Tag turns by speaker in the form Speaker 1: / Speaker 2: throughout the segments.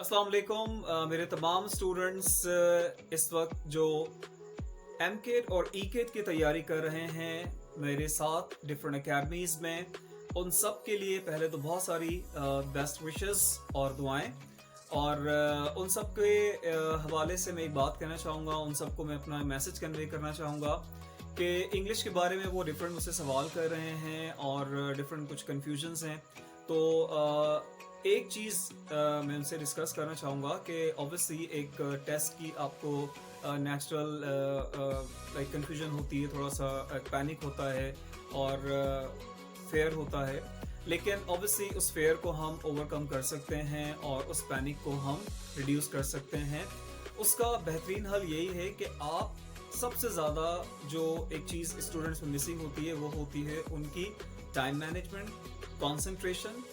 Speaker 1: अस्सलाम वालेकुम मेरे तमाम स्टूडेंट्स इस वक्त जो एमकेट और ईकेट की तैयारी कर रहे हैं मेरे साथ डिफरेंट अकेडमीज़ में, उन सब के लिए पहले तो बहुत सारी बेस्ट विशेस और दुआएं। और उन सब के हवाले से मैं एक बात कहना चाहूँगा, उन सबको मैं अपना मैसेज कन्वे करना चाहूँगा कि इंग्लिश के बारे में वो डिफरेंट मुझसे सवाल कर रहे हैं और डिफरेंट कुछ कन्फ्यूजन्स हैं। तो एक चीज़ मैं उनसे डिस्कस करना चाहूँगा कि ऑब्वियसली एक टेस्ट की आपको नेचुरल लाइक कन्फ्यूजन होती है, थोड़ा सा पैनिक होता है और फेयर होता है, लेकिन ऑब्वियसली उस फेयर को हम ओवरकम कर सकते हैं और उस पैनिक को हम रिड्यूस कर सकते हैं। उसका बेहतरीन हल यही है कि आप सबसे ज़्यादा जो एक चीज़ स्टूडेंट्स में मिसिंग होती है वो होती है उनकी टाइम मैनेजमेंट, कंसंट्रेशन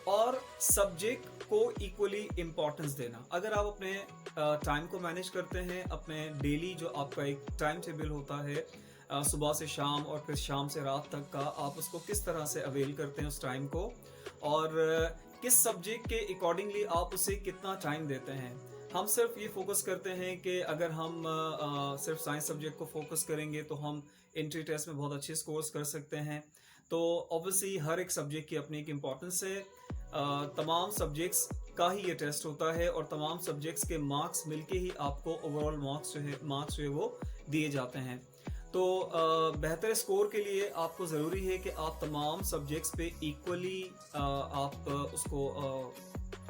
Speaker 1: और सब्जेक्ट को इक्वली इम्पोर्टेंस देना। अगर आप अपने टाइम को मैनेज करते हैं, अपने डेली जो आपका एक टाइम टेबल होता है सुबह से शाम और फिर शाम से रात तक का, आप उसको किस तरह से अवेल करते हैं उस टाइम को और किस सब्जेक्ट के अकॉर्डिंगली आप उसे कितना टाइम देते हैं। हम सिर्फ ये फोकस करते हैं कि अगर हम सिर्फ साइंस सब्जेक्ट को फोकस करेंगे तो हम एंट्री टेस्ट में बहुत अच्छे स्कोर्स कर सकते हैं। तो ऑब्वियसली हर एक सब्जेक्ट की अपनी एक इम्पॉर्टेंस है। तमाम सब्जेक्ट्स का ही ये टेस्ट होता है और तमाम सब्जेक्ट्स के मार्क्स मिलके ही आपको ओवरऑल मार्क्स जो है वो दिए जाते हैं। तो बेहतर स्कोर के लिए आपको ज़रूरी है कि आप तमाम सब्जेक्ट्स पे इक्वली आप उसको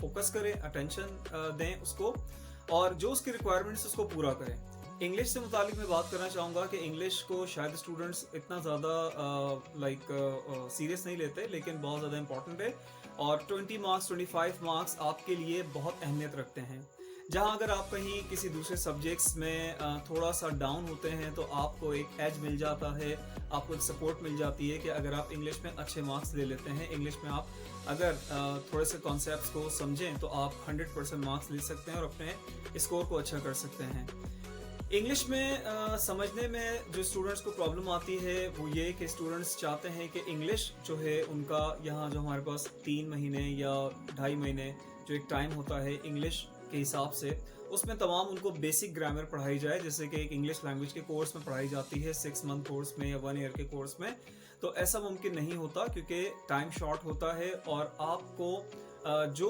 Speaker 1: फोकस करें, अटेंशन दें उसको और जो उसकी रिक्वायरमेंट्स उसको पूरा करें। इंग्लिश से मुतालिक मैं बात करना चाहूँगा कि इंग्लिश को शायद स्टूडेंट्स इतना ज़्यादा सीरियस नहीं लेते, लेकिन बहुत ज़्यादा इंपॉर्टेंट है और 20 मार्क्स 25 मार्क्स आपके लिए बहुत अहमियत रखते हैं। जहाँ अगर आप कहीं किसी दूसरे सब्जेक्ट्स में थोड़ा सा डाउन होते हैं तो आपको एक एज मिल जाता है, आपको एक सपोर्ट मिल जाती है कि अगर आप इंग्लिश में अच्छे मार्क्स ले लेते हैं, इंग्लिश में आप अगर थोड़े से कॉन्सेप्ट्स को समझें तो आप 100% मार्क्स ले सकते हैं और अपने स्कोर को अच्छा कर सकते हैं। इंग्लिश में समझने में जो स्टूडेंट्स को प्रॉब्लम आती है वो ये कि स्टूडेंट्स चाहते हैं कि इंग्लिश जो है उनका यहाँ जो हमारे पास 3 महीने या 2.5 महीने जो एक टाइम होता है इंग्लिश के हिसाब से, उसमें तमाम उनको बेसिक ग्रामर पढ़ाई जाए, जैसे कि एक इंग्लिश लैंग्वेज के कोर्स में पढ़ाई जाती है 6 मंथ कोर्स में या 1 ईयर के कोर्स में। तो ऐसा मुमकिन नहीं होता क्योंकि टाइम शॉर्ट होता है और आपको जो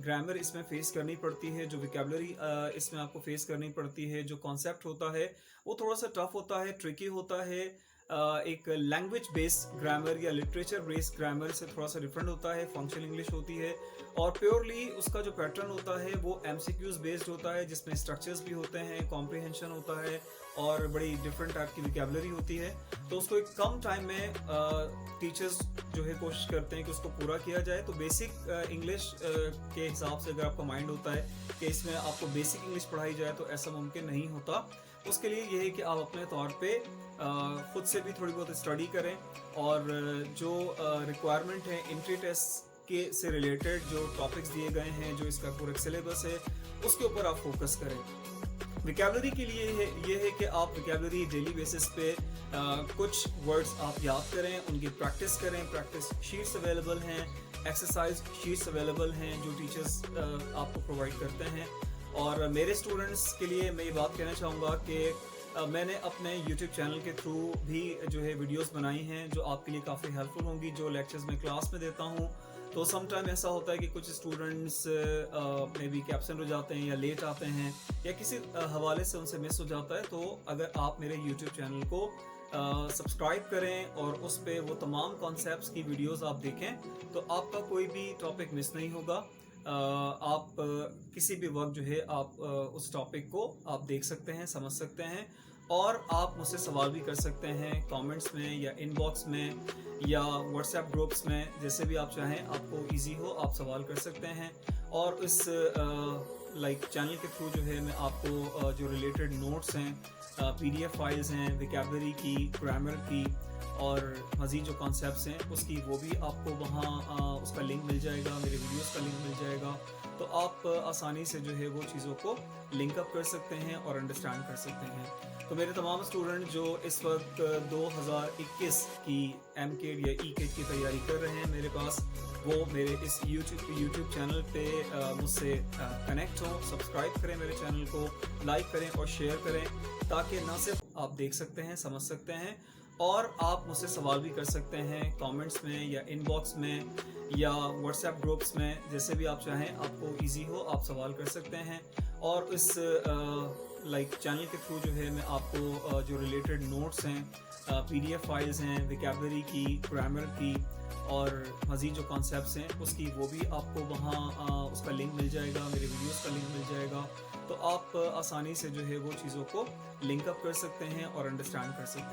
Speaker 1: ग्रामर इसमें फेस करनी पड़ती है, जो विकेबलरी इसमें आपको फेस करनी पड़ती है, जो कॉन्सेप्ट होता है वो थोड़ा सा टफ होता है, ट्रिकी होता है। एक लैंग्वेज बेस्ड ग्रामर या लिटरेचर बेस्ड ग्रामर से थोड़ा सा डिफरेंट होता है, फंक्शनल इंग्लिश होती है और प्योरली उसका जो पैटर्न होता है वो एमसीक्यूज बेस्ड होता है, जिसमें स्ट्रक्चर्स भी होते हैं, कॉम्प्रिहेंशन होता है और बड़ी डिफरेंट टाइप की विकेबलरी होती है। तो उसको एक कम टाइम में टीचर्स जो है कोशिश करते हैं कि उसको पूरा किया जाए। तो बेसिक इंग्लिश के हिसाब से अगर आपका माइंड होता है कि इसमें आपको बेसिक इंग्लिश पढ़ाई जाए तो ऐसा मुमकिन नहीं होता। उसके लिए ये है कि आप अपने तौर पे खुद से भी थोड़ी बहुत स्टडी करें और जो रिक्वायरमेंट है एंट्री टेस्ट के से रिलेटेड जो टॉपिक्स दिए गए हैं, जो इसका पूरा सिलेबस है, उसके ऊपर आप फोकस करें। विकेबलरी के लिए ये है कि आप विकेबलरी डेली बेसिस पे कुछ वर्ड्स आप याद करें, उनकी प्रैक्टिस करें। प्रैक्टिस शीट्स अवेलेबल हैं, एक्सरसाइज शीट्स अवेलेबल हैं जो टीचर्स आपको प्रोवाइड करते हैं। और मेरे स्टूडेंट्स के लिए मैं ये बात कहना चाहूँगा कि मैंने अपने YouTube चैनल के थ्रू भी जो है वीडियोस बनाई हैं जो आपके लिए काफ़ी हेल्पफुल होंगी, जो लेक्चर्स मैं क्लास में देता हूँ। तो सम टाइम ऐसा होता है कि कुछ स्टूडेंट्स मे बी एब्सेंट हो जाते हैं या लेट आते हैं या किसी हवाले से उनसे मिस हो जाता है। तो अगर आप मेरे YouTube चैनल को सब्सक्राइब करें और उस पर वो तमाम कॉन्सेप्ट्स की वीडियोस आप देखें तो आपका कोई भी टॉपिक मिस नहीं होगा। आप किसी भी वक्त जो है आप उस टॉपिक को आप देख सकते हैं, समझ सकते हैं और आप मुझसे सवाल भी कर सकते हैं कमेंट्स में या इनबॉक्स में या व्हाट्सएप ग्रुप्स में, जैसे भी आप चाहें, आपको इजी हो आप सवाल कर सकते हैं। और इस चैनल के थ्रू जो है मैं आपको जो रिलेटेड नोट्स हैं, PDF फाइल्स हैं, विकेबलरी की, ग्रामर की اور مزید جو کانسیپٹس ہیں اس کی وہ بھی آپ کو وہاں اس کا لنک مل جائے گا، میرے ویڈیوز کا لنک مل جائے گا، تو آپ آسانی سے جو ہے وہ چیزوں کو لنک اپ کر سکتے ہیں اور انڈرسٹینڈ کر سکتے ہیں۔ تو میرے تمام اسٹوڈنٹ جو اس وقت 2021 کی ایم کیٹ یا ای کیٹ کی تیاری کر رہے ہیں میرے پاس، وہ میرے اس یوٹیوب چینل پہ مجھ سے کنیکٹ ہوں، سبسکرائب کریں میرے چینل کو، لائک کریں اور شیئر کریں، تاکہ نہ صرف آپ دیکھ سکتے ہیں، سمجھ سکتے ہیں، اور آپ مجھ سے سوال بھی کر سکتے ہیں کامنٹس میں یا ان باکس میں یا واٹس ایپ گروپس میں، جیسے بھی آپ چاہیں، آپ کو ایزی ہو آپ سوال کر سکتے ہیں۔ اور اس چینل کے تھرو جو ہے میں آپ کو جو ریلیٹڈ نوٹس ہیں، پی ڈی ایف فائلز ہیں، ویکیبلری کی، گرامر کی، اور مزید جو کانسیپٹس ہیں اس کی وہ بھی آپ کو وہاں اس کا لنک مل جائے گا، میرے ویڈیوز کا لنک مل جائے گا، تو آپ آسانی سے جو ہے وہ چیزوں کو لنک اپ کر سکتے ہیں اور انڈرسٹینڈ کر سکتے ہیں۔